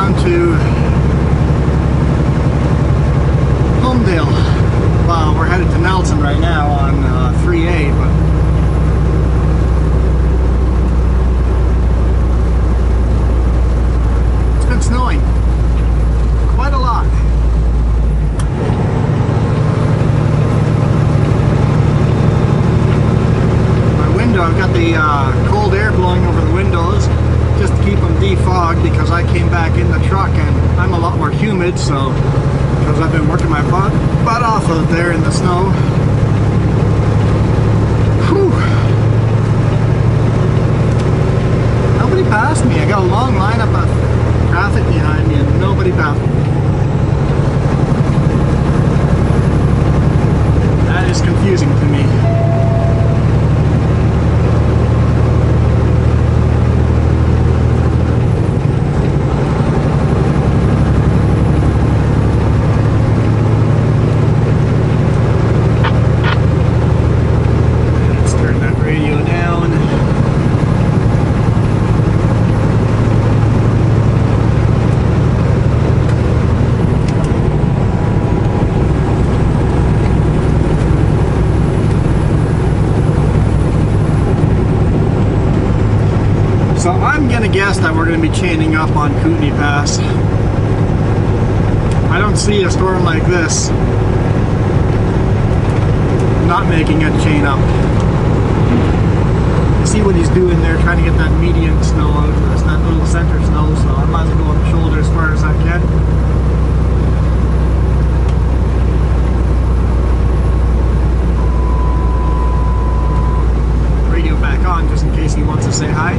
down to Homedale. Well, we're headed to Nelson right now on 3A, but it's been snowing quite a lot. My window, I've got the cold air blowing over the windows just to keep them defogged because I came back in the truck and I'm a lot more humid, so because I've been working my butt off out there in the snow. Whew. Nobody passed me. I got a long lineup of traffic behind me and nobody passed me. That is confusing to me. So I'm gonna guess that we're gonna be chaining up on Kootenai Pass. I don't see a storm like this not making it chain up. See what he's doing there, trying to get that median snow out of this, that little center snow, so I might as well go up the shoulder as far as I can. Radio back on just in case he wants to say hi.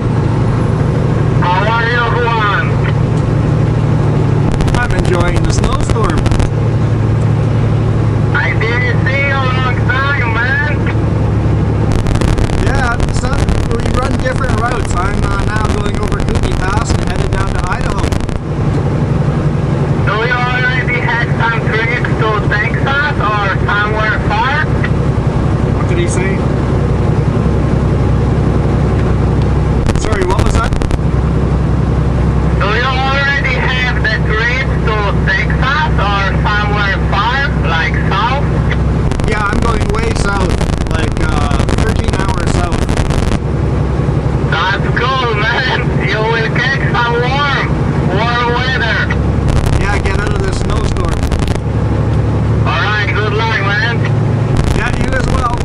How are you, everyone? I'm enjoying the snowstorm. I didn't see you a long time, man. Yeah, so we run different routes. I'm now going over Kootenai Pass and headed down to Idaho. Do you already had some trips to Texas or somewhere far? What did he say? Sorry, what was that? Do you already have the trips to Texas or somewhere far, like south? Yeah, I'm going way south, like 13 hours south. That's cool, man. You will catch some warm weather. Yeah, get out of this snowstorm. Alright, good luck, man. Yeah, you as well.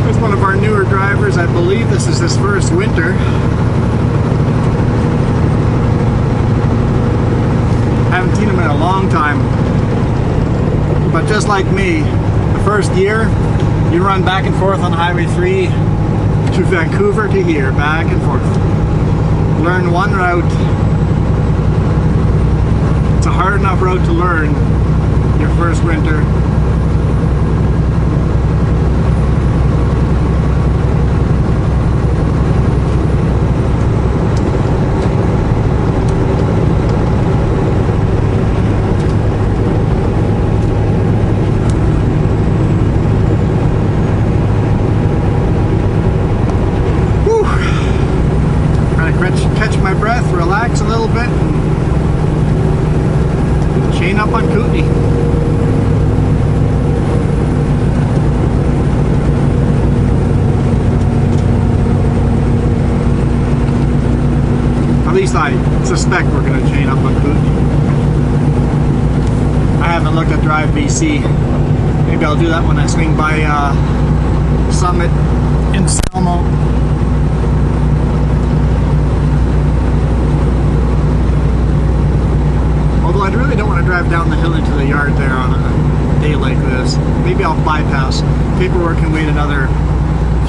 There's one of our newer drivers. I believe this is his first winter. Haven't seen him in a long time. But just like me, the first year, you run back and forth on Highway 3 to Vancouver to here, back and forth. Learn one route. It's a hard enough route to learn your first winter. Catch my breath, relax a little bit, and chain up on Kootenai. At least I suspect we're going to chain up on Kootenai. I haven't looked at Drive BC. Maybe I'll do that when I swing by Summit in Selmo. Although I really don't want to drive down the hill into the yard there on a day like this. Maybe I'll bypass. Paperwork can wait another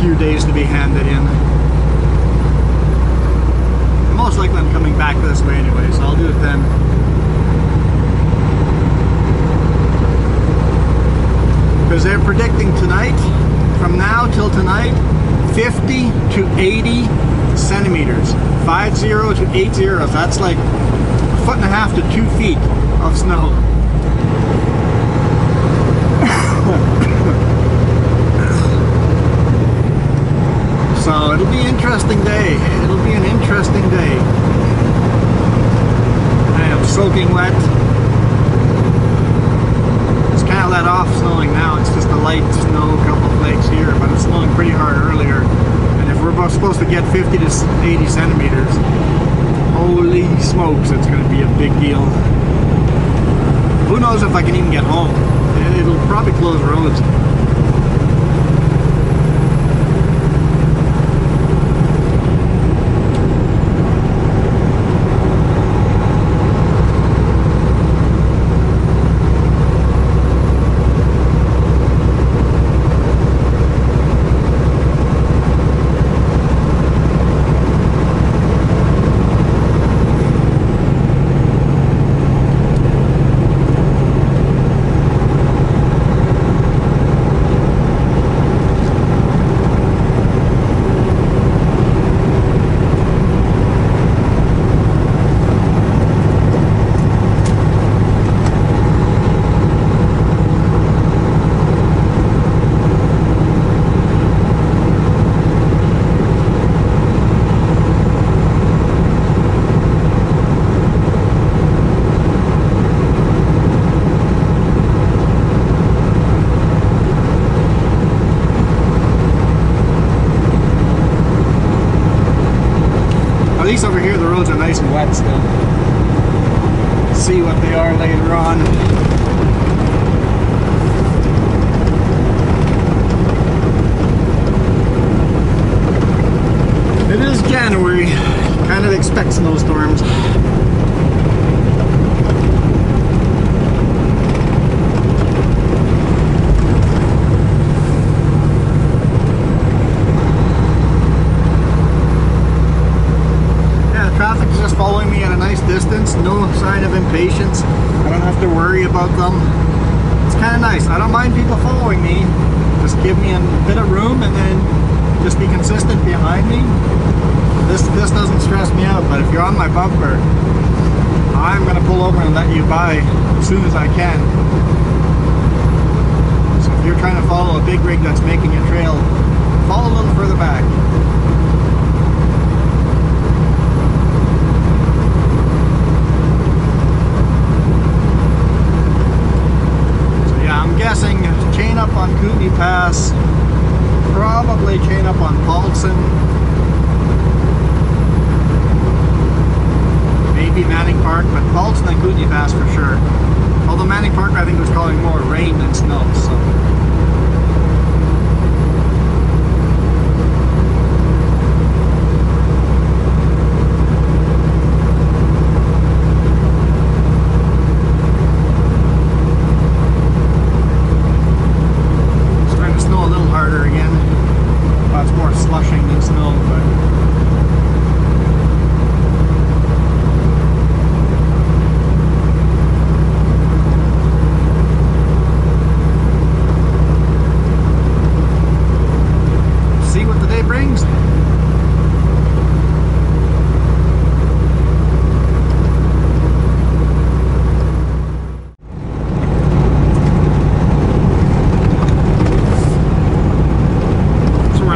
few days to be handed in. And most likely I'm coming back this way anyway, so I'll do it then. Because they're predicting tonight, from now till tonight, 50 to 80 centimeters. 50 to 80. That's like 1.5 to 2 feet of snow. was supposed to get 50 to 80 centimeters. Holy smokes, it's going to be a big deal. Who knows if I can even get home. It'll probably close roads. At least over here the roads are nice and wet still. See what they are later on. It is January. Kind of expect snowstorms. Traffic's just following me at a nice distance, no sign of impatience. I don't have to worry about them. It's kind of nice. I don't mind people following me. Just give me a bit of room and then just be consistent behind me. This doesn't stress me out, but if you're on my bumper, I'm going to pull over and let you by as soon as I can. So if you're trying to follow a big rig that's making a trail, fall a little further back. Guessing chain up on Kootenai Pass, probably chain up on Paulson, maybe Manning Park, but Paulson and Kootenai Pass for sure. Although Manning Park I think was calling more rain than snow, so. Slushing than snow, but see what the day brings.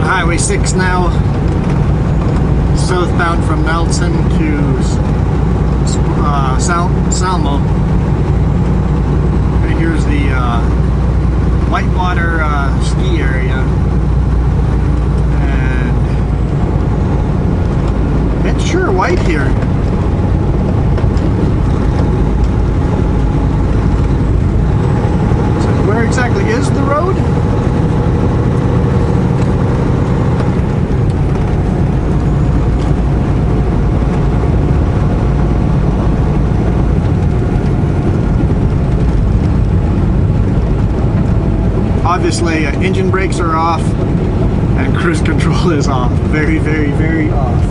Highway 6 now, southbound from Nelson to Salmo. And here's the Whitewater ski area, and it's sure white here. So where exactly is the road? Obviously, engine brakes are off and cruise control is off. Very, very, very off.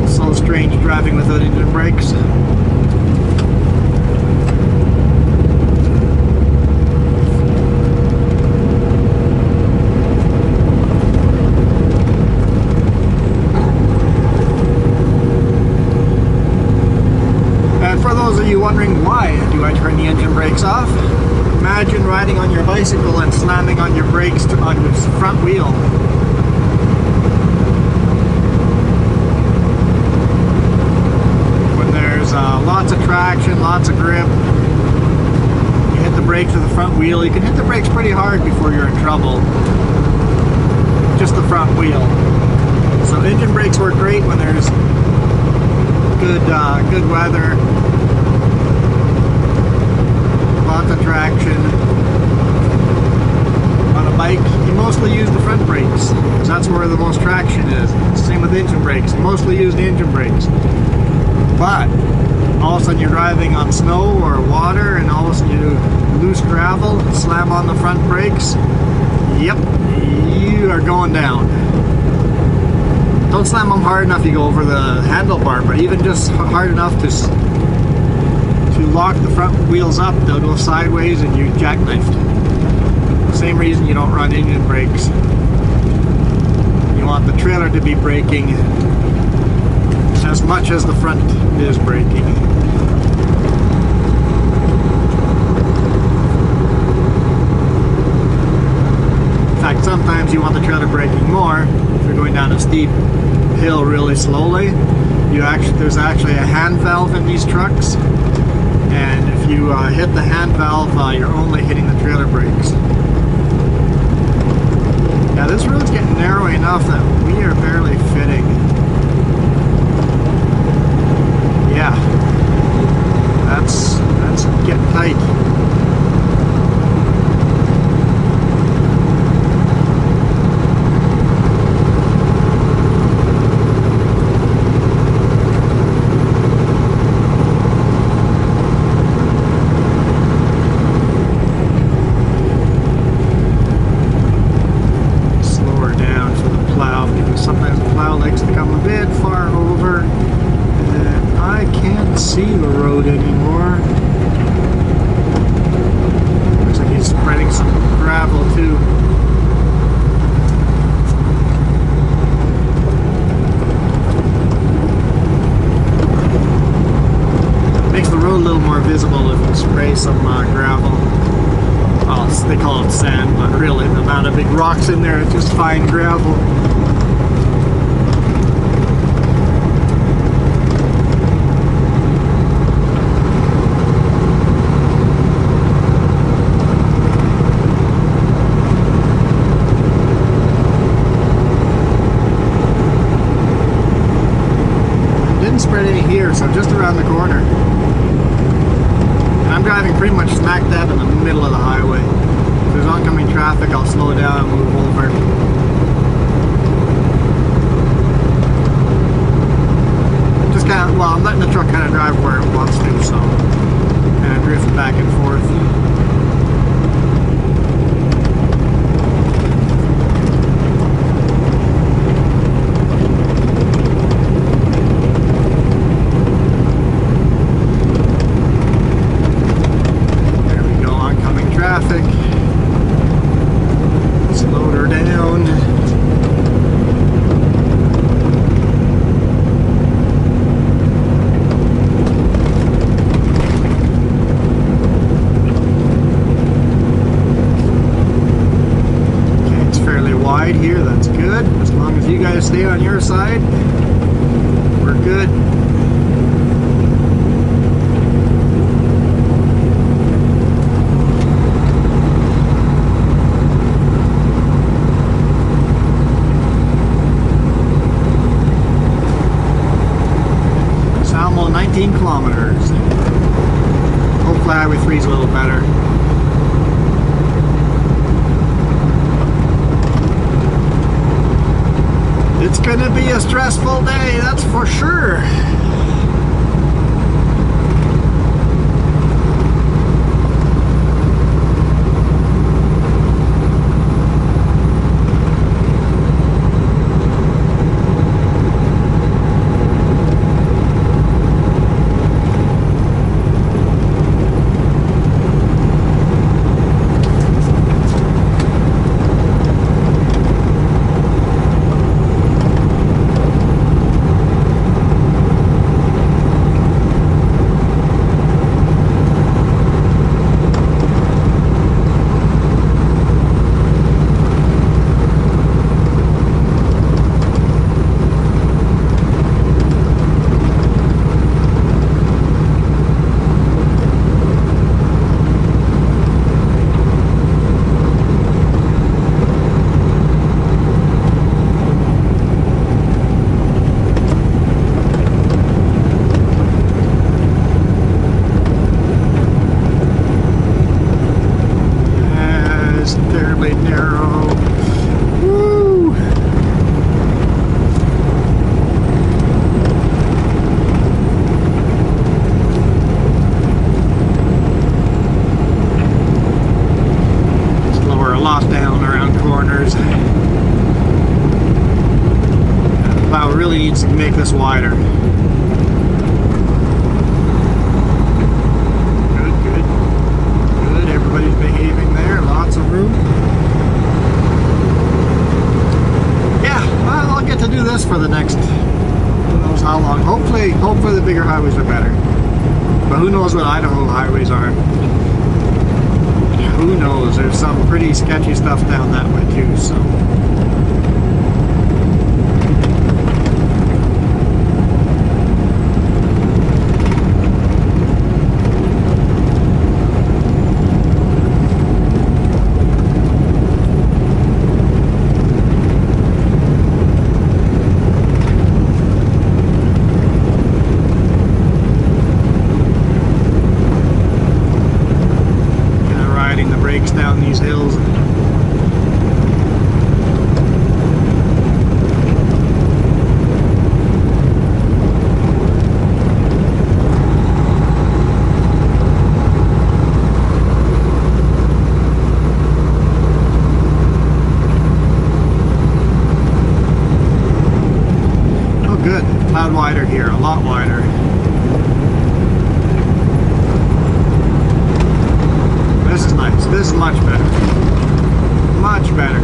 So strange driving without engine brakes. And for those of you wondering why do I turn the engine brakes off, imagine riding on your bicycle and slamming on your brakes on your front wheel. When there's lots of traction, lots of grip, you hit the brakes with the front wheel, you can hit the brakes pretty hard before you're in trouble. just the front wheel. So engine brakes work great when there's good weather, lots of traction. On a bike, you mostly use the front brakes, because that's where the most traction is. Same with engine brakes, you mostly use the engine brakes. But all of a sudden you're driving on snow or water, and all of a sudden you loose gravel, slam on the front brakes, yep, you are going down. Don't slam them hard enough you go over the handlebar, but even just hard enough to lock the front wheels up, they'll go sideways and you jackknifed. Same reason you don't run engine brakes. You want the trailer to be braking as much as the front is braking. In fact, sometimes you want the trailer braking more. If you're going down a steep hill really slowly, there's actually a hand valve in these trucks, and if you hit the hand valve, you're only hitting the trailer brakes. Yeah, this road's getting narrow enough that we are barely fitting. Yeah, that's getting tight. Sometimes the plow likes to come a bit far over, and I can't see the road anymore. Looks like he's spreading some gravel too. Makes the road a little more visible if you spray some gravel. Well, they call it sand, but really the amount of big rocks in there, it's just fine gravel. Spread any here, so just around the corner. And I'm driving pretty much smack dab in the middle of the highway. If there's oncoming traffic, I'll slow down and move over. Just kind of, well, I'm letting the truck kind of drive where it wants to, so kind of drift back and forth. Slowed her down. Okay, it's fairly wide here, that's good. As long as you guys stay on your side, we're good. Almost 19 kilometers. Hopefully Highway 3 is a little better. It's gonna be a stressful day, that's for sure. arrow. Woo! Slower a lot down around corners. Plow really needs to make this wider. Good. Everybody's behaving there. Lots of room. Yeah, well, I'll get to do this for the next, who knows how long. Hopefully the bigger highways are better. But who knows what Idaho highways are. Who knows? There's some pretty sketchy stuff down that way too, so. Down these hills. Oh good, cloud wider here, a lot wider. This is nice. This is much better. Much better.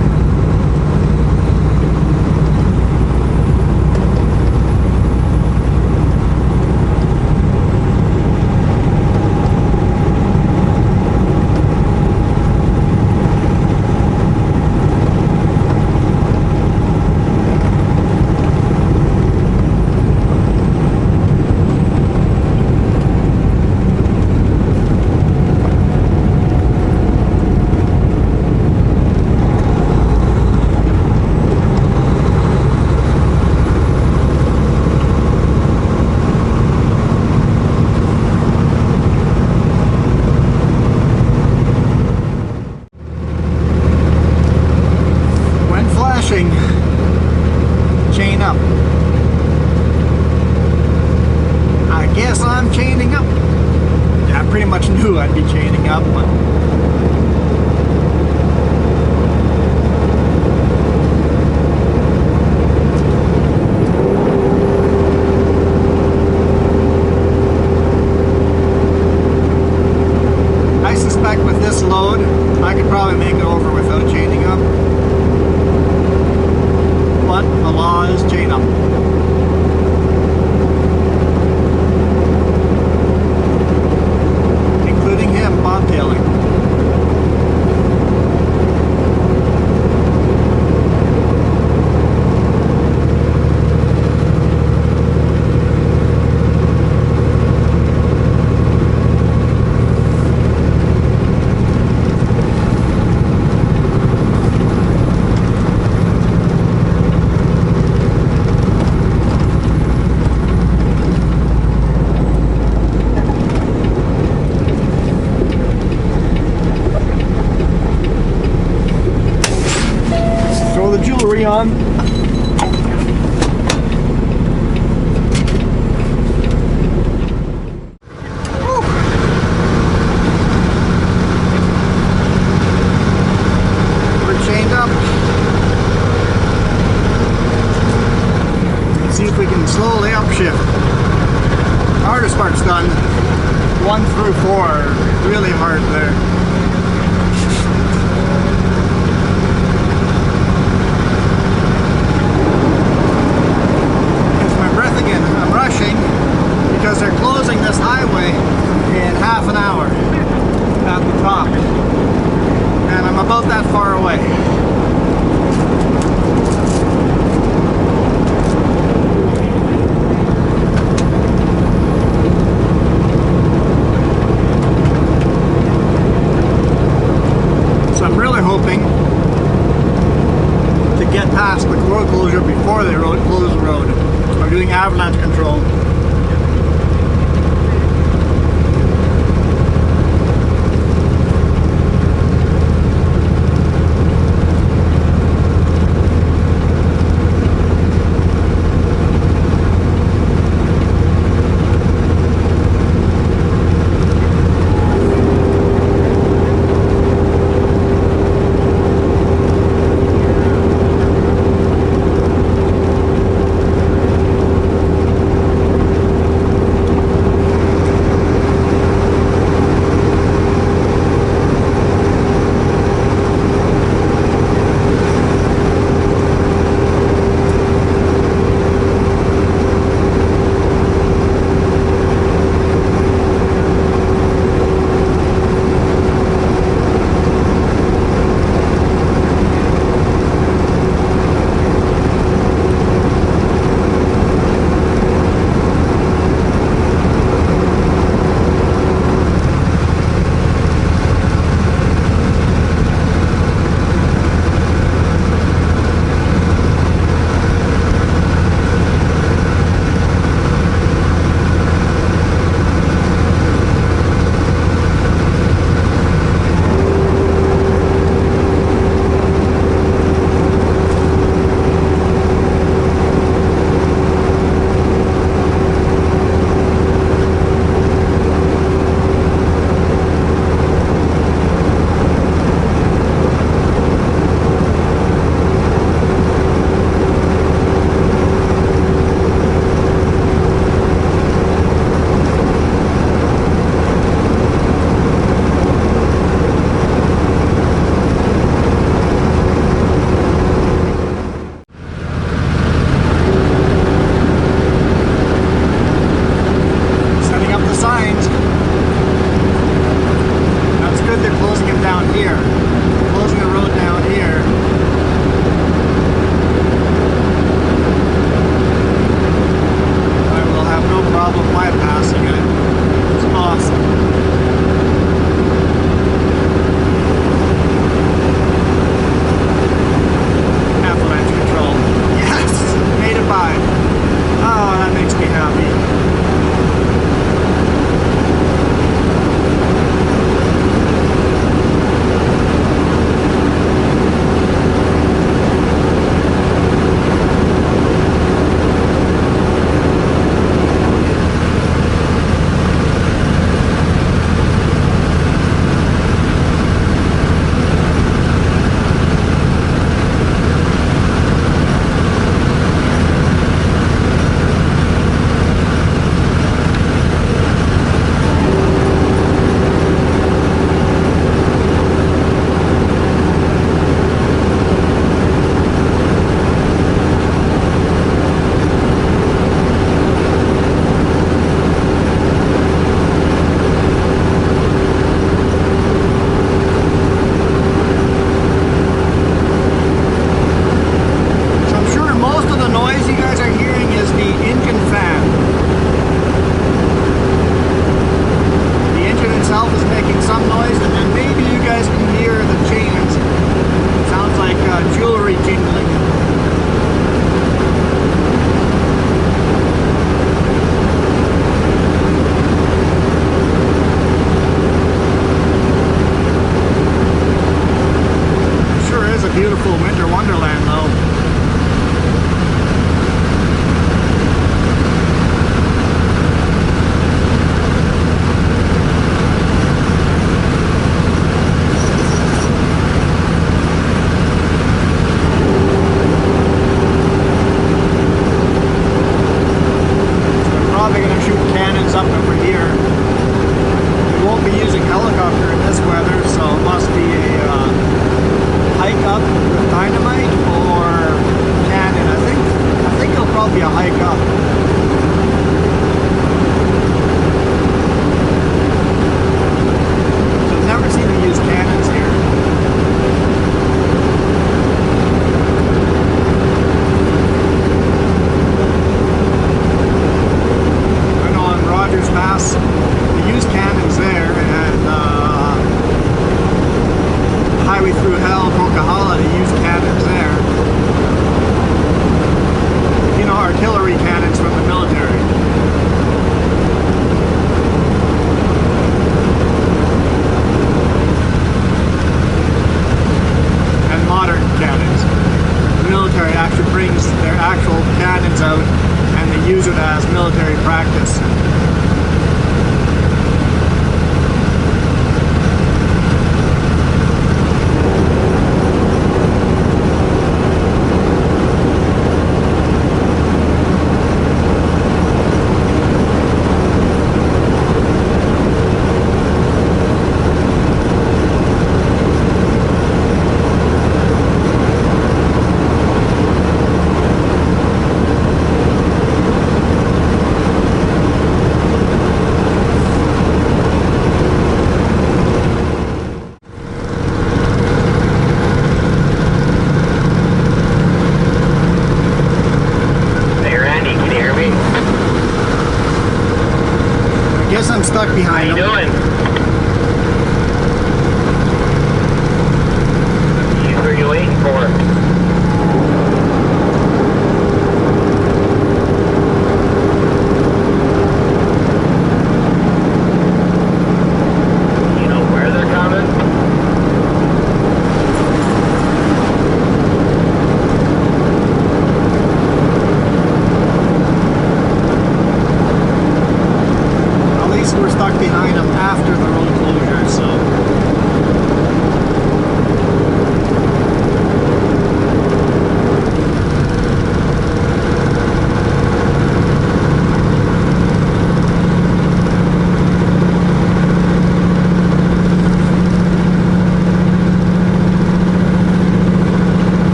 Chain up. I guess I'm chaining up. Yeah, I pretty much knew I'd be chaining up, but I suspect with this load, I could probably make it over without chaining up. But the law is chain up. Including him bobtailing. Throw the jewelry on. Woo. We're chained up. Let's see if we can slowly upshift. Hardest part's done. 1 through 4, really hard there. I'm rushing because they're closing this highway in half an hour at the top, and I'm about that far away. So I'm really hoping to get past the road closure before they close the road. We're doing avalanche control.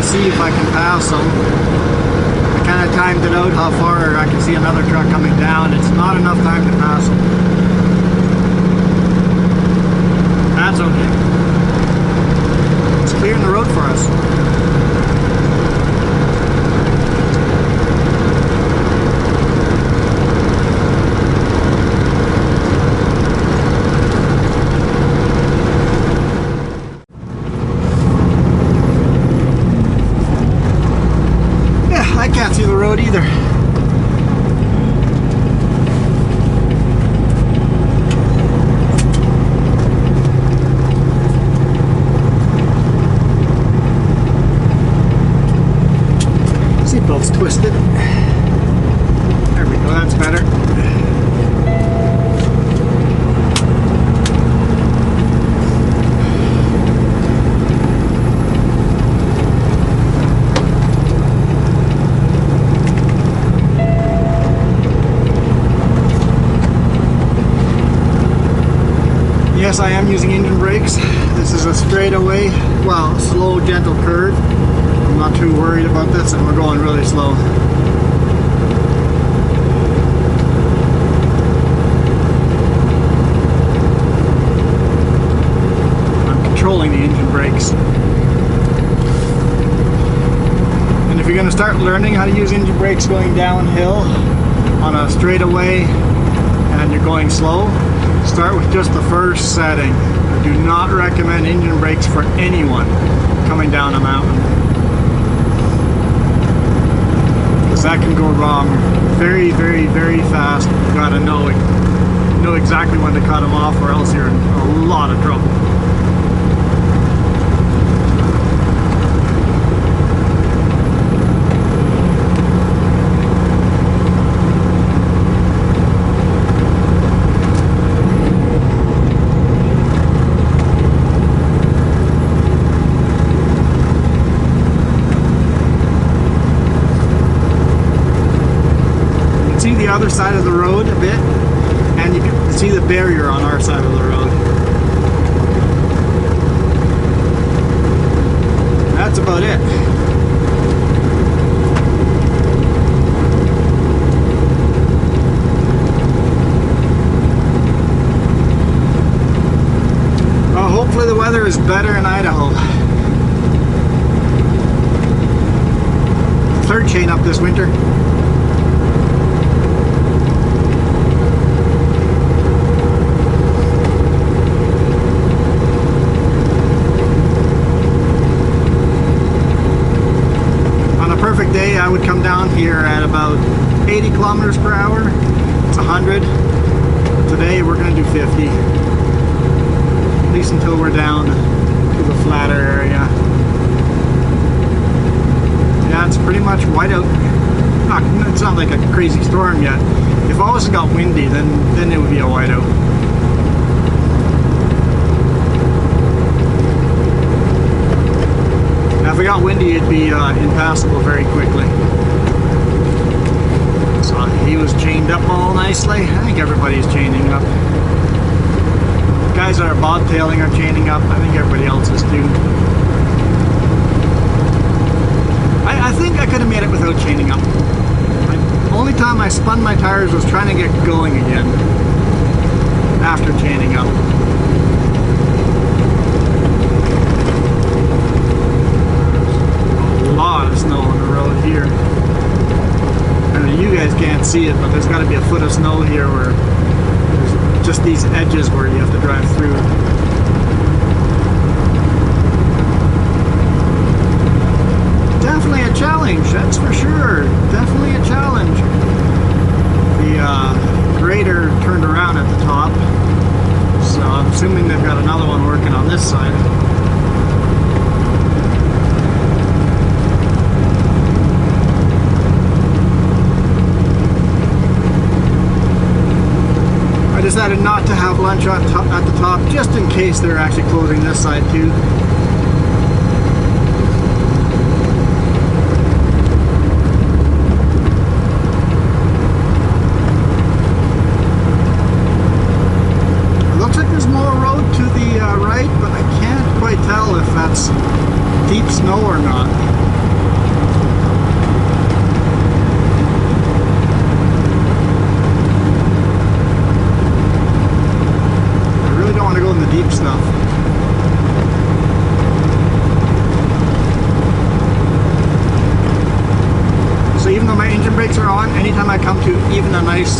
see if I can pass them. I kind of timed it out how far I can see another truck coming down. It's not enough time to pass them. That's okay. It's clearing the road for us. I can't see the road either. Seatbelt's twisted. There we go, that's better. Yes, I am using engine brakes. This is a straightaway, well, slow, gentle curve. I'm not too worried about this, and we're going really slow. I'm controlling the engine brakes. And if you're going to start learning how to use engine brakes going downhill on a straightaway and you're going slow, start with just the first setting. I do not recommend engine brakes for anyone coming down a mountain, because that can go wrong very, very, very fast. You gotta know exactly when to cut them off, or else you're in a lot of trouble. See the other side of the road a bit, and you can see the barrier on our side of the road. That's about it. Well, hopefully the weather is better in Idaho. Third chain up this winter. Perfect day, I would come down here at about 80 kilometers per hour. It's 100. Today we're going to do 50. At least until we're down to the flatter area. Yeah, it's pretty much whiteout. It's not like a crazy storm yet. If all of us got windy, then it would be a whiteout. If we got windy, it'd be impassable very quickly. So he was chained up all nicely. I think everybody's chaining up. Guys that are bobtailing are chaining up. I think everybody else is too. I think I could have made it without chaining up. The only time I spun my tires was trying to get going again after chaining up. Lot of snow on the road here. I know you guys can't see it, but there's got to be a foot of snow here where there's just these edges where you have to drive through. Definitely a challenge, that's for sure. Definitely a challenge. The grader turned around at the top, so I'm assuming they've got another one working on this side. I decided not to have lunch at the top, just in case they're actually closing this side too. It looks like there's more road to the right, but I can't quite tell if that's deep snow or not. So even though my engine brakes are on, anytime I come to even a nice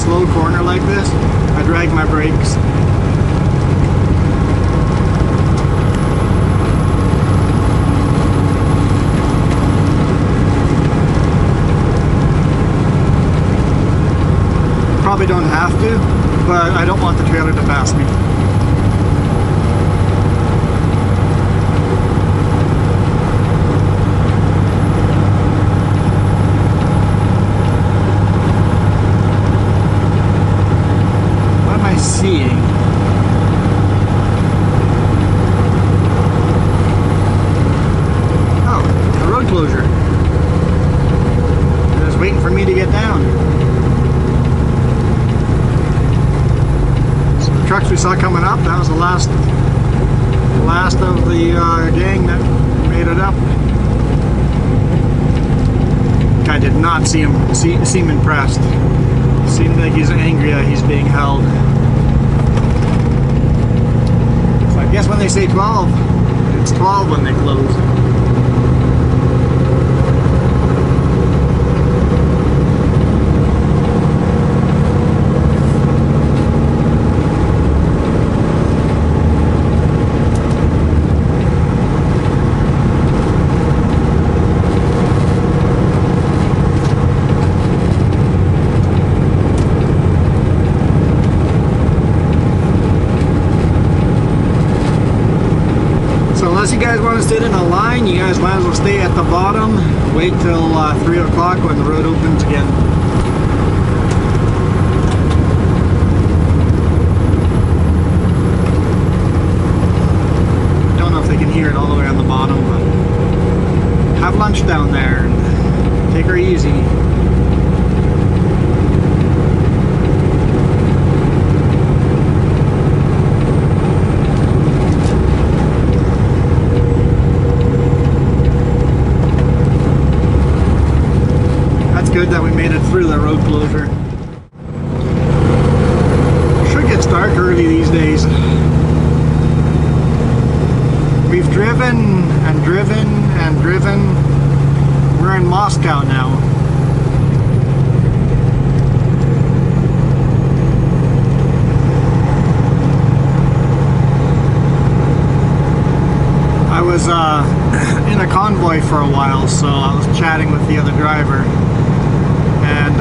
slow corner like this, I drag my brakes. Probably don't have to, but I don't want the trailer to pass me. What am I seeing? Oh, a road closure. They're just waiting for me to get down. Trucks we saw coming up, that was the last of the gang that made it up. Guy did not seem impressed. Seemed like he's angry that he's being held. So I guess when they say 12, it's 12 when they close. Unless you guys want to sit in a line, you guys might as well stay at the bottom. Wait till 3 o'clock when the road opens again. Don't know if they can hear it all the way on the bottom, but have lunch down there and take her easy. Good that we made it through the road closure. Should get dark early these days. We've driven and driven and driven. We're in Moscow now. I was in a convoy for a while, so I was chatting with the other driver. And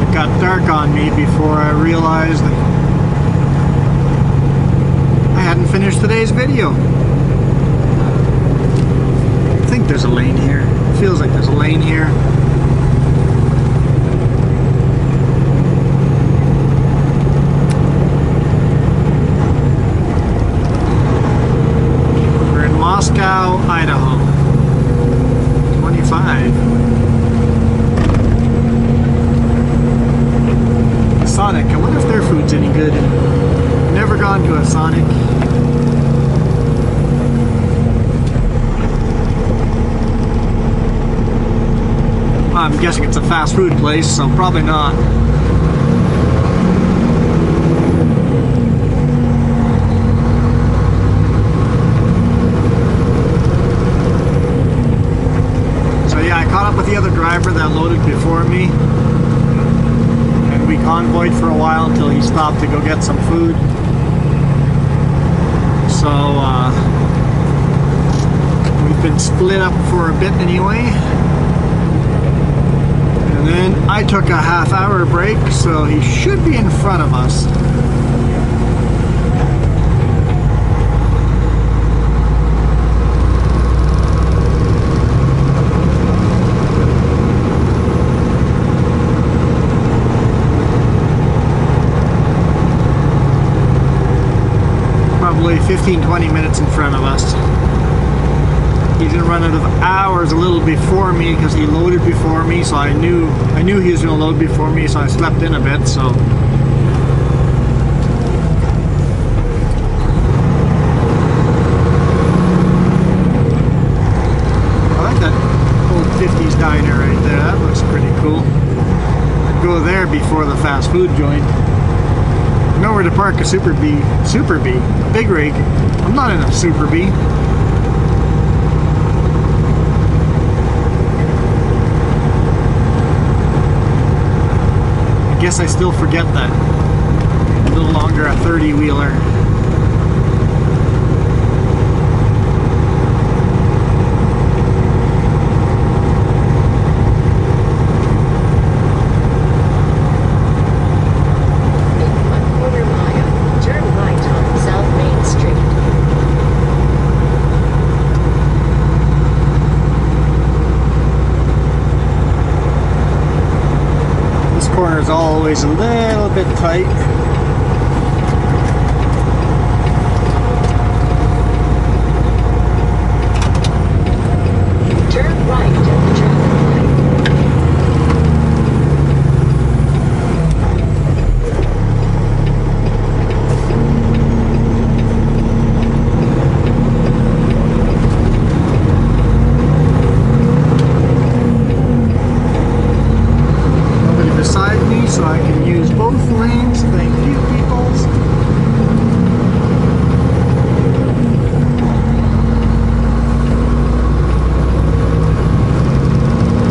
it got dark on me before I realized I hadn't finished today's video. I think there's a lane here. It feels like there's a lane here. We're in Moscow, Idaho. 25. Sonic. I wonder if their food's any good. Never gone to a Sonic. I'm guessing it's a fast food place, so probably not. So yeah, I caught up with the other driver that loaded before me. We convoyed for a while until he stopped to go get some food. So we've been split up for a bit anyway. And then I took a half-hour break, so he should be in front of us. Probably 15-20 minutes in front of us. He's gonna run out of hours a little before me because he loaded before me, so I knew he was gonna load before me, so I slept in a bit. So I like that old 50s diner right there. That looks pretty cool. I'd go there before the fast food joint. Nowhere to park a Super B, big rig. I'm not in a Super B. guess I still forget that. No longer a 30-wheeler. Corner's always a little bit tight. Turn right at the traffic light. Beside me, so I can use both lanes. Thank you, peoples.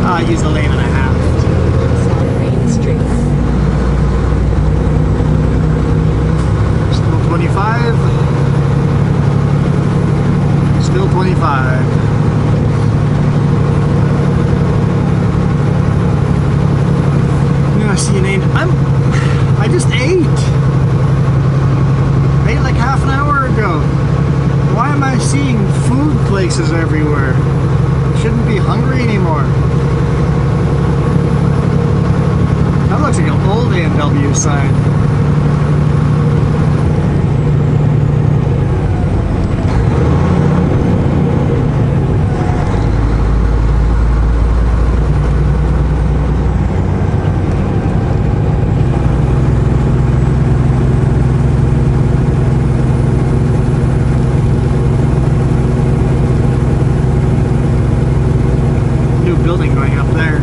I use a lane and a half. South Main Street. Still 25. Still 25. See an eight. I just ate. I ate like half an hour ago. Why am I seeing food places everywhere? I shouldn't be hungry anymore. That looks like an old A&W sign. Building going up there.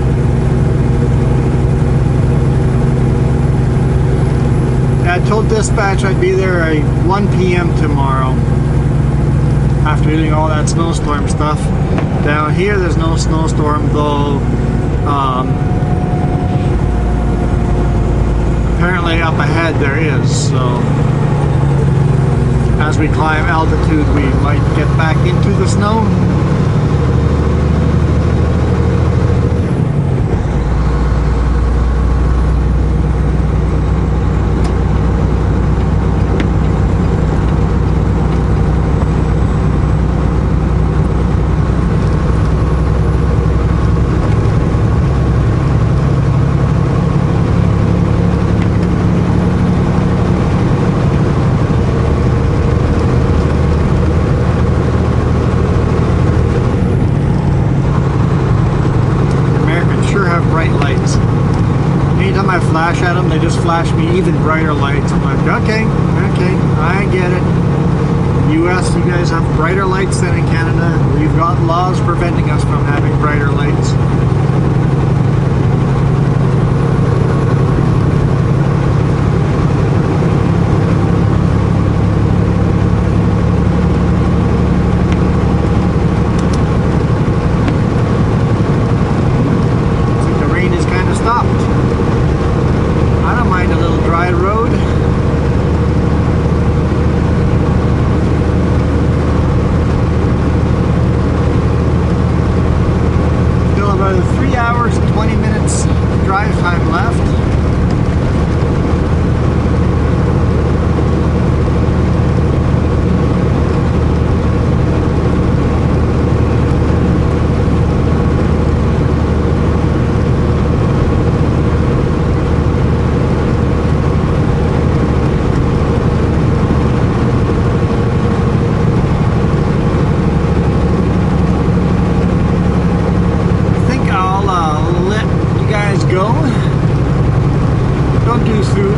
I told dispatch I'd be there at 1 p.m. tomorrow after doing all that snowstorm stuff. Down here there's no snowstorm, though apparently up ahead there is, so as we climb altitude we might get back into the snow. Anytime I flash at them, they just flash me even brighter lights. I'm like, okay, I get it. US, you guys have brighter lights than in Canada. We've got laws preventing us from having brighter lights.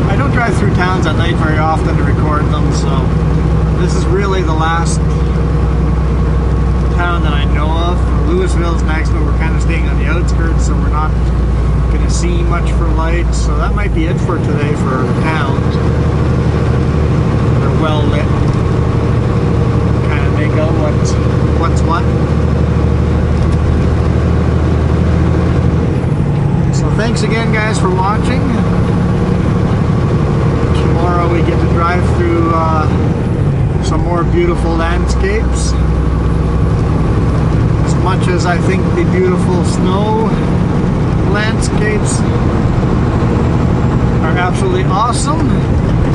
I don't drive through towns at night very often to record them, so this is really the last town that I know of. Louisville's next, but we're kind of staying on the outskirts, so we're not going to see much for lights. So that might be it for today for towns. They're well lit. Kind of make out what's what. So thanks again, guys, for watching. drive through some more beautiful landscapes. As much as I think the beautiful snow landscapes are absolutely awesome,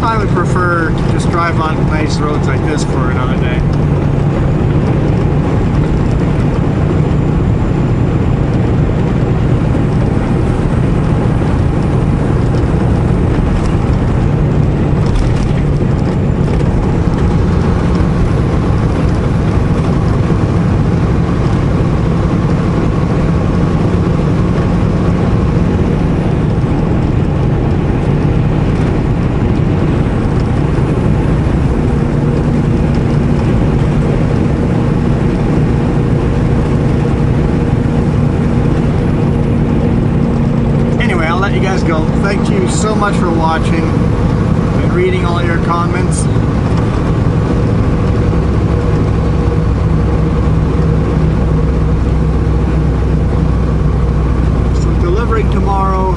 I would prefer to just drive on nice roads like this for another day. Go. Thank you so much for watching and reading all your comments. So delivery tomorrow.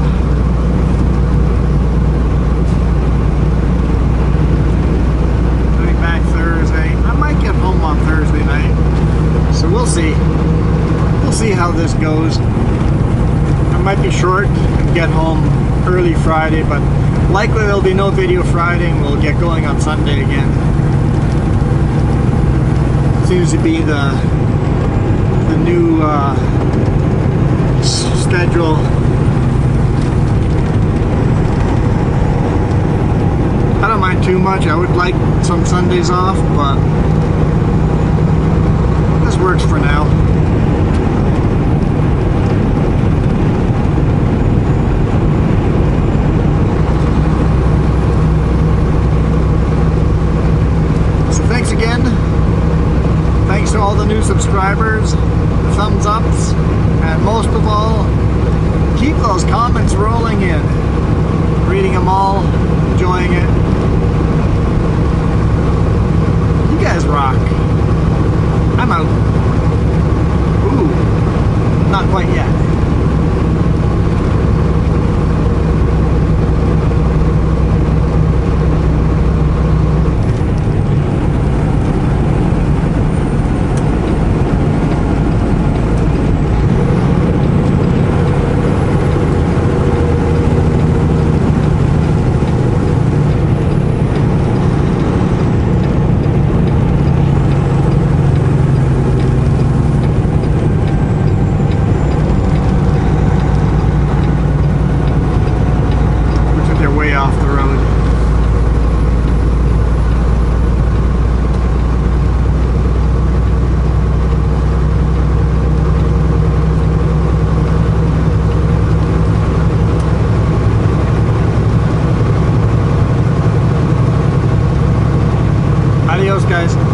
Coming back Thursday. I might get home on Thursday night. So we'll see. We'll see how this goes. I might be short and get home early Friday, but likely there'll be no video Friday and we'll get going on Sunday again. Seems to be the new schedule. I don't mind too much. I would like some Sundays off, but this works for now. Thanks to all the new subscribers, the thumbs ups, and most of all, keep those comments rolling in. Reading them all, enjoying it. You guys rock. I'm out. Ooh, not quite yet. Off the road. Adios, guys.